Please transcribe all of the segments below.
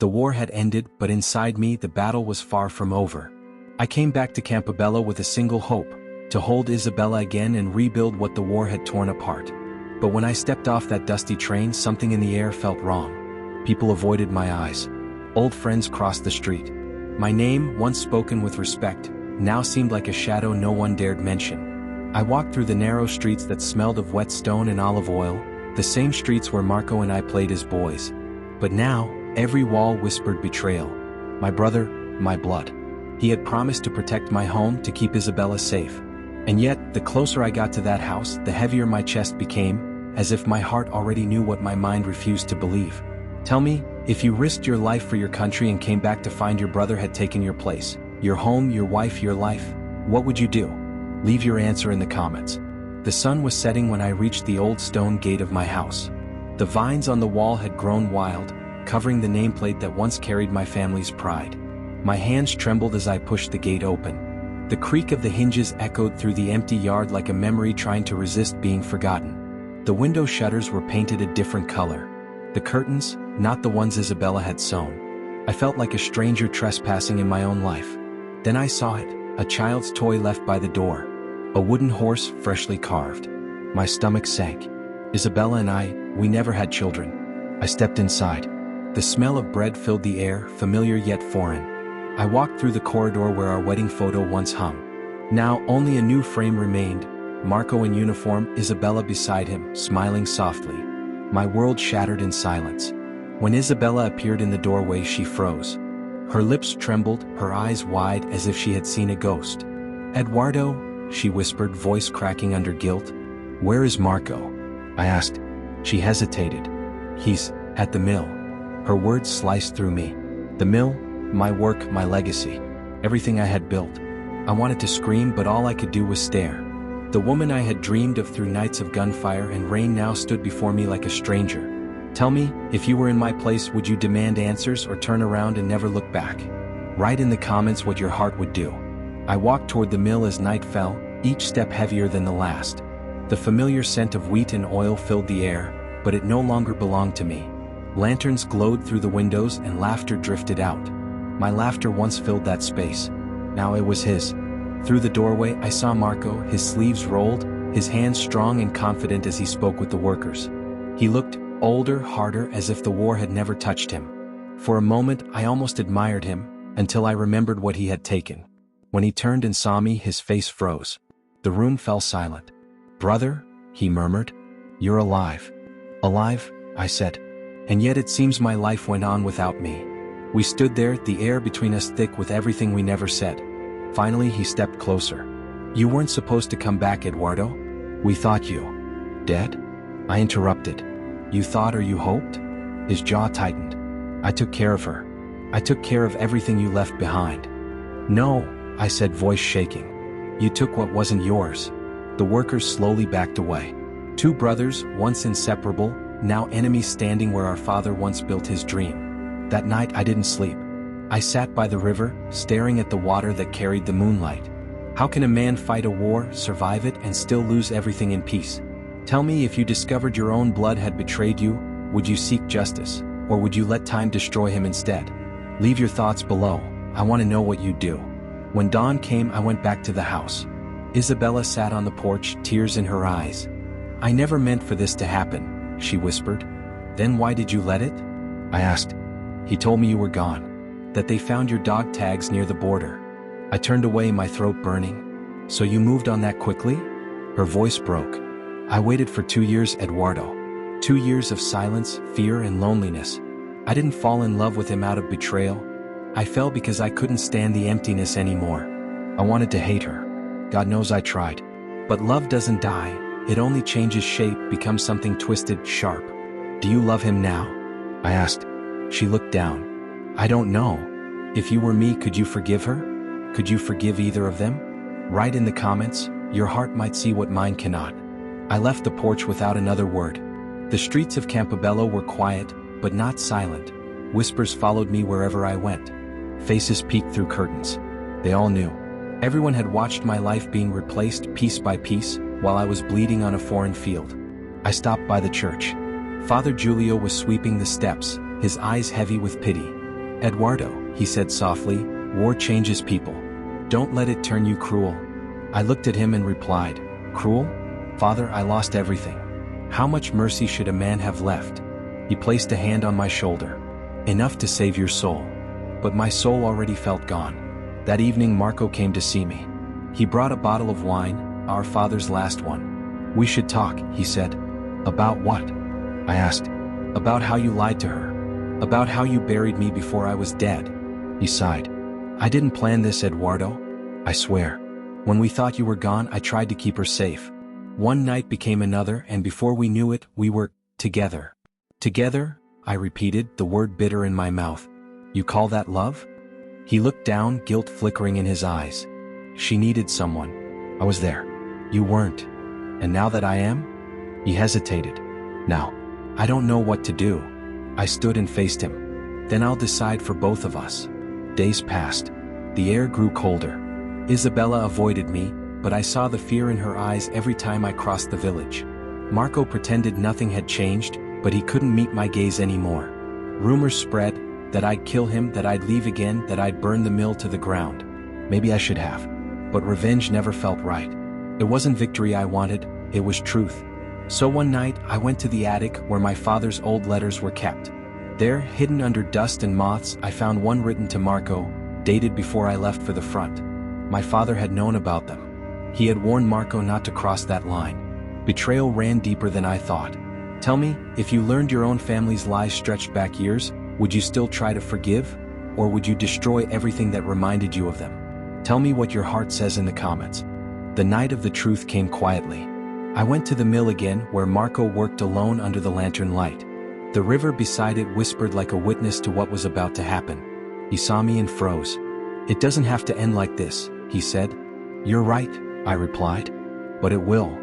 The war had ended, but inside me the battle was far from over. I came back to Campobello with a single hope, to hold Isabella again and rebuild what the war had torn apart. But when I stepped off that dusty train, something in the air felt wrong. People avoided my eyes. Old friends crossed the street. My name, once spoken with respect, now seemed like a shadow no one dared mention. I walked through the narrow streets that smelled of wet stone and olive oil, the same streets where Marco and I played as boys. But now, every wall whispered betrayal. My brother, my blood. He had promised to protect my home, to keep Isabella safe. And yet, the closer I got to that house, the heavier my chest became, as if my heart already knew what my mind refused to believe. Tell me, if you risked your life for your country and came back to find your brother had taken your place, your home, your wife, your life, what would you do? Leave your answer in the comments. The sun was setting when I reached the old stone gate of my house. The vines on the wall had grown wild, covering the nameplate that once carried my family's pride. My hands trembled as I pushed the gate open. The creak of the hinges echoed through the empty yard like a memory trying to resist being forgotten. The window shutters were painted a different color. The curtains, not the ones Isabella had sewn. I felt like a stranger trespassing in my own life. Then I saw it, a child's toy left by the door. A wooden horse freshly carved. My stomach sank. Isabella and I, we never had children. I stepped inside. The smell of bread filled the air, familiar yet foreign. I walked through the corridor where our wedding photo once hung. Now only a new frame remained, Marco in uniform, Isabella beside him, smiling softly. My world shattered in silence. When Isabella appeared in the doorway, she froze. Her lips trembled, her eyes wide as if she had seen a ghost. "Eduardo," she whispered, voice cracking under guilt. "Where is Marco?" I asked. She hesitated. "He's at the mill." Her words sliced through me. The mill, my work, my legacy, everything I had built. I wanted to scream, but all I could do was stare. The woman I had dreamed of through nights of gunfire and rain now stood before me like a stranger. Tell me, if you were in my place, would you demand answers or turn around and never look back? Write in the comments what your heart would do. I walked toward the mill as night fell, each step heavier than the last. The familiar scent of wheat and oil filled the air, but it no longer belonged to me. Lanterns glowed through the windows and laughter drifted out. My laughter once filled that space. Now it was his. Through the doorway, I saw Marco, his sleeves rolled, his hands strong and confident as he spoke with the workers. He looked older, harder, as if the war had never touched him. For a moment, I almost admired him, until I remembered what he had taken. When he turned and saw me, his face froze. The room fell silent. "Brother," he murmured, "you're alive." "Alive," I said. "And yet it seems my life went on without me." We stood there, the air between us thick with everything we never said. Finally, he stepped closer. "You weren't supposed to come back, Eduardo. We thought you dead?" I interrupted. "You thought or you hoped?" His jaw tightened. "I took care of her. I took care of everything you left behind." "No," I said, voice shaking. "You took what wasn't yours." The workers slowly backed away. Two brothers, once inseparable, now enemies, standing where our father once built his dream. That night I didn't sleep. I sat by the river, staring at the water that carried the moonlight. How can a man fight a war, survive it, and still lose everything in peace? Tell me, if you discovered your own blood had betrayed you, would you seek justice, or would you let time destroy him instead? Leave your thoughts below. I want to know what you'd do. When dawn came, I went back to the house. Isabella sat on the porch, tears in her eyes. "I never meant for this to happen," she whispered. "Then why did you let it?" I asked. "He told me you were gone, that they found your dog tags near the border." I turned away, my throat burning. "So you moved on that quickly?" Her voice broke. "I waited for 2 years, Eduardo. 2 years of silence, fear, and loneliness. I didn't fall in love with him out of betrayal. I fell because I couldn't stand the emptiness anymore. I wanted to hate her. God knows I tried. But love doesn't die. It only changes shape, becomes something twisted, sharp." "Do you love him now?" I asked. She looked down. "I don't know. If you were me, could you forgive her? Could you forgive either of them? Write in the comments. Your heart might see what mine cannot." I left the porch without another word. The streets of Campobello were quiet, but not silent. Whispers followed me wherever I went. Faces peeked through curtains. They all knew. Everyone had watched my life being replaced piece by piece, while I was bleeding on a foreign field. I stopped by the church. Father Giulio was sweeping the steps, his eyes heavy with pity. Eduardo, he said softly, war changes people. Don't let it turn you cruel. I looked at him and replied, cruel? Father, I lost everything. How much mercy should a man have left? He placed a hand on my shoulder. Enough to save your soul. But my soul already felt gone. That evening Marco came to see me. He brought a bottle of wine, our father's last one. We should talk, he said. About what? I asked. About how you lied to her. About how you buried me before I was dead. He sighed. I didn't plan this, Eduardo. I swear. When we thought you were gone, I tried to keep her safe. One night became another, and before we knew it, we were together. Together? I repeated, the word bitter in my mouth. You call that love? He looked down, guilt flickering in his eyes. She needed someone. I was there. You weren't. And now that I am? He hesitated. Now, I don't know what to do. I stood and faced him. Then I'll decide for both of us. Days passed. The air grew colder. Isabella avoided me, but I saw the fear in her eyes every time I crossed the village. Marco pretended nothing had changed, but he couldn't meet my gaze anymore. Rumors spread, that I'd kill him, that I'd leave again, that I'd burn the mill to the ground. Maybe I should have. But revenge never felt right. It wasn't victory I wanted, it was truth. So one night, I went to the attic where my father's old letters were kept. There, hidden under dust and moths, I found one written to Marco, dated before I left for the front. My father had known about them. He had warned Marco not to cross that line. Betrayal ran deeper than I thought. Tell me, if you learned your own family's lies stretched back years, would you still try to forgive? Or would you destroy everything that reminded you of them? Tell me what your heart says in the comments. The night of the truth came quietly. I went to the mill again, where Marco worked alone under the lantern light. The river beside it whispered like a witness to what was about to happen. He saw me and froze. It doesn't have to end like this, he said. You're right, I replied. But it will.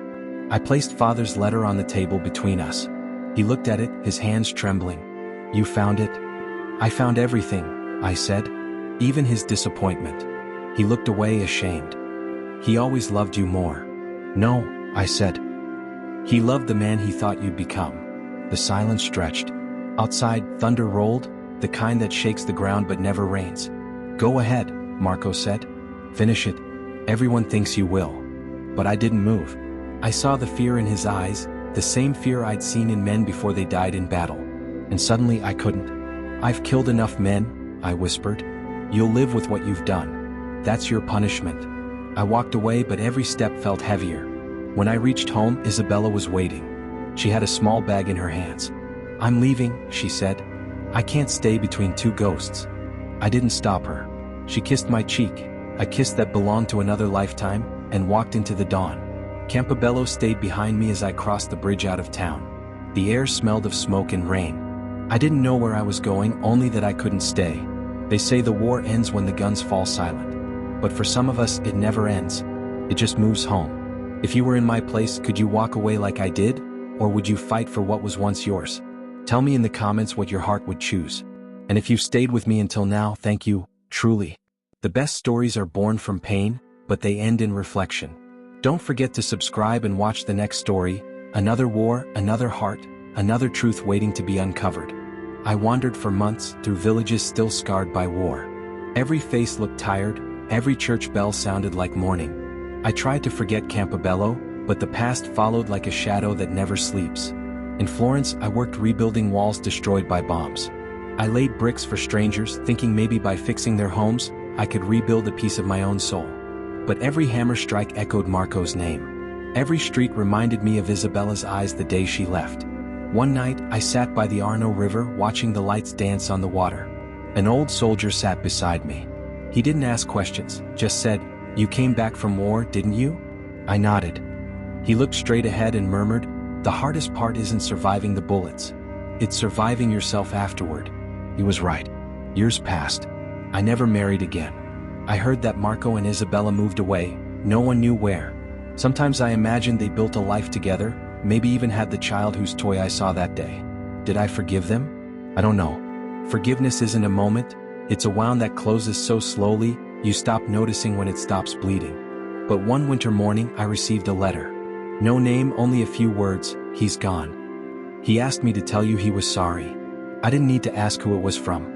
I placed Father's letter on the table between us. He looked at it, his hands trembling. You found it? I found everything, I said. Even his disappointment. He looked away ashamed. He always loved you more. No, I said. He loved the man he thought you'd become. The silence stretched. Outside, thunder rolled, the kind that shakes the ground but never rains. Go ahead, Marco said. Finish it. Everyone thinks you will. But I didn't move. I saw the fear in his eyes, the same fear I'd seen in men before they died in battle. And suddenly I couldn't. I've killed enough men, I whispered. You'll live with what you've done. That's your punishment. I walked away, but every step felt heavier. When I reached home, Isabella was waiting. She had a small bag in her hands. I'm leaving, she said. I can't stay between two ghosts. I didn't stop her. She kissed my cheek, a kiss that belonged to another lifetime, and walked into the dawn. Campobello stayed behind me as I crossed the bridge out of town. The air smelled of smoke and rain. I didn't know where I was going, only that I couldn't stay. They say the war ends when the guns fall silent. But for some of us, it never ends. It just moves home. If you were in my place, could you walk away like I did? Or would you fight for what was once yours? Tell me in the comments what your heart would choose. And if you've stayed with me until now, thank you, truly. The best stories are born from pain, but they end in reflection. Don't forget to subscribe and watch the next story, another war, another heart, another truth waiting to be uncovered. I wandered for months through villages still scarred by war. Every face looked tired, every church bell sounded like mourning. I tried to forget Campobello, but the past followed like a shadow that never sleeps. In Florence, I worked rebuilding walls destroyed by bombs. I laid bricks for strangers, thinking maybe by fixing their homes, I could rebuild a piece of my own soul. But every hammer strike echoed Marco's name. Every street reminded me of Isabella's eyes the day she left. One night, I sat by the Arno River watching the lights dance on the water. An old soldier sat beside me. He didn't ask questions, just said, "You came back from war, didn't you?" I nodded. He looked straight ahead and murmured, "The hardest part isn't surviving the bullets. It's surviving yourself afterward." He was right. Years passed. I never married again. I heard that Marco and Isabella moved away, no one knew where. Sometimes I imagined they built a life together, maybe even had the child whose toy I saw that day. Did I forgive them? I don't know. Forgiveness isn't a moment, it's a wound that closes so slowly, you stop noticing when it stops bleeding. But one winter morning I received a letter. No name, only a few words, "He's gone." He asked me to tell you he was sorry. I didn't need to ask who it was from.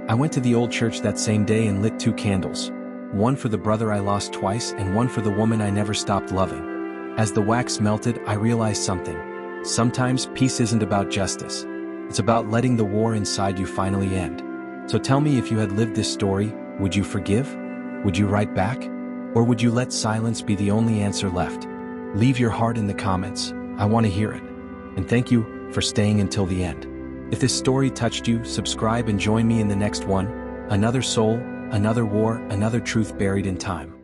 I went to the old church that same day and lit 2 candles. One for the brother I lost twice and one for the woman I never stopped loving. As the wax melted, I realized something. Sometimes peace isn't about justice. It's about letting the war inside you finally end. So tell me, if you had lived this story, would you forgive? Would you write back? Or would you let silence be the only answer left? Leave your heart in the comments. I want to hear it. And thank you for staying until the end. If this story touched you, subscribe and join me in the next one. Another soul, another war, another truth buried in time.